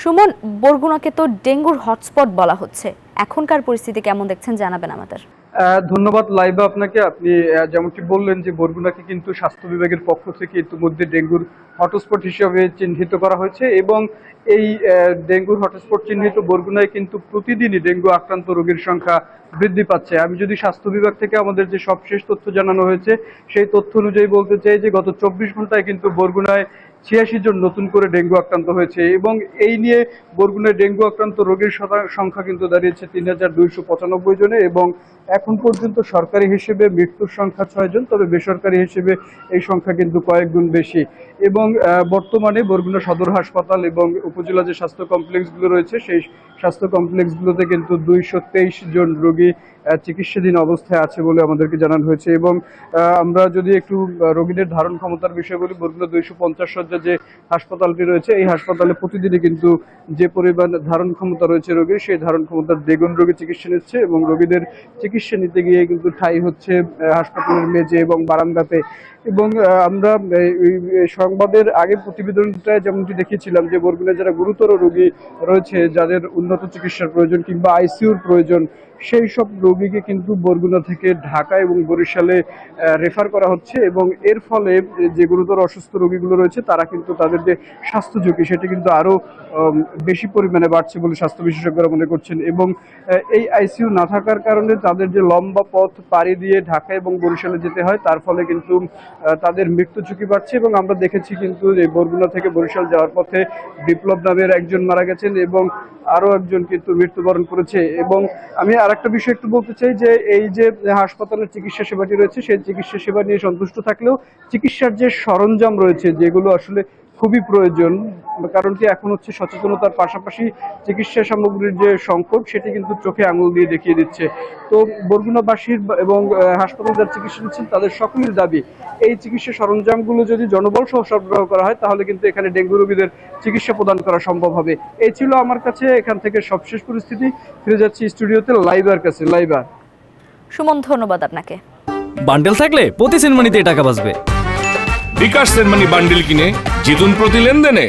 সুমন, বরগুনাকে তো ডেঙ্গুর হটস্পট বলা হচ্ছে, এখনকার পরিস্থিতি কেমন দেখছেন জানাবেন আমাদের। ধন্যবাদ লাইবা আপনাকে। আপনি যেমনটি বললেন যে বরগুনাকে কিন্তু স্বাস্থ্য বিভাগের পক্ষ থেকে ইতিমধ্যে ডেঙ্গুর হটস্পট হিসেবে চিহ্নিত করা হয়েছে এবং এই ডেঙ্গুর হটস্পট চিহ্নিত বরগুনায় কিন্তু প্রতিদিনই ডেঙ্গু আক্রান্ত রোগীর সংখ্যা বৃদ্ধি পাচ্ছে। আমি যদি স্বাস্থ্য বিভাগ থেকে আমাদের যে সবশেষ তথ্য জানানো হয়েছে সেই তথ্য অনুযায়ী বলতে চাই যে গত 24 ঘন্টায় কিন্তু বরগুনায় 86 জন নতুন করে ডেঙ্গু আক্রান্ত হয়েছে এবং এই নিয়ে বরগুনায় ডেঙ্গু আক্রান্ত রোগীর সংখ্যা কিন্তু দাঁড়িয়েছে 3295 জনে এবং এখন পর্যন্ত সরকারি হিসেবে মৃত্যুর সংখ্যা 6 জন, তবে বেসরকারি হিসেবে এই সংখ্যা কিন্তু কয়েক গুণ বেশি। এবং বর্তমানে বরগুনা সদর হাসপাতাল এবং উপজেলা যে স্বাস্থ্য কমপ্লেক্সগুলো রয়েছে সেই স্বাস্থ্য কমপ্লেক্সগুলোতে কিন্তু 223 জন রোগী চিকিৎসাধীন অবস্থায় আছে বলে আমাদেরকে জানানো হয়েছে। এবং আমরা যদি একটু রোগীদের ধারণ ক্ষমতার বিষয় বলি, বরগুনা 250 শয্যা যে হাসপাতালটি রয়েছে এই হাসপাতালে প্রতিদিনই কিন্তু যে পরিমাণ ধারণ ক্ষমতা রয়েছে রোগীর, সেই ধারণ ক্ষমতার দ্বিগুণ রোগী চিকিৎসা নিচ্ছে এবং রোগীদের চিকিৎসা নিতে গিয়ে কিন্তু ঠাঁই হচ্ছে হাসপাতালের মেঝে এবং বারান্দাতে। এবং আমরা এই সংবাদের আগে প্রতিবেদনটায় যেমনটি দেখিয়েছিলাম যে বরগুনায় যারা গুরুতর রোগী রয়েছে, যাদের উন্নত চিকিৎসার প্রয়োজন কিংবা আইসিইউর প্রয়োজন, সেই সব রোগীকে কিন্তু বরগুনা থেকে ঢাকা এবং বরিশালে রেফার করা হচ্ছে এবং এর ফলে যে গুরুতর অসুস্থ রোগীগুলো রয়েছে তারা কিন্তু তাদের যে স্বাস্থ্য ঝুঁকি সেটি কিন্তু আরো বেশি পরিমাণে বাড়ছে বলে স্বাস্থ্য বিশেষজ্ঞরা মনে করছেন। এবং এই আইসিইউ না থাকার কারণে তাদের যে লম্বা পথ পাড়ি দিয়ে ঢাকা এবং বরিশালে যেতে হয়, তার ফলে কিন্তু তাদের মৃত্যু ঝুঁকি বাড়ছে। এবং আমরা দেখেছি কিন্তু এই বরগুনা থেকে বরিশাল যাওয়ার পথে বিপ্লব নামের একজন মারা গেছেন এবং আরো একজন কিন্তু মৃত্যুবরণ করেছে। এবং আমি আরেকটা বিষয় একটু বলতে চাই যে এই যে হাসপাতালের চিকিৎসা সেবাটি রয়েছে সেই চিকিৎসা সেবা নিয়ে সন্তুষ্ট থাকলেও চিকিৎসার যে সরঞ্জাম রয়েছে যেগুলো আসলে খুবই প্রয়োজন, কারণ কি এখন হচ্ছে সচেতনতার পাশাপাশি চিকিৎসা সামগ্রীর যে সংকট সেটি কিন্তু চোখে আঙুল দিয়ে দেখিয়ে দিচ্ছে। তো বরগুনাবাসীর এবং হাসপাতাল যারা চিকিৎসা নিচ্ছেন তাদের সকলের দাবি এই চিকিৎসা সরঞ্জামগুলো যদি জনবল সহ সরবরাহ করা হয় তাহলে কিন্তু এখানে ডেঙ্গু রোগীদের চিকিৎসা প্রদান করা সম্ভব হবে। এই ছিল আমার কাছে এখান থেকে সবশেষ পরিস্থিতি। ফিরে যাচ্ছি স্টুডিওতে লাইবার কাছে। লাইবা। সুমন, ধন্যবাদ আপনাকে। বান্ডেল থাকলে প্রতি সেনমানিতে টাকা বাঁচবে। বিকাশ সেনমানি বান্ডিল কিনে জিতুন প্রতি লেনদেনে।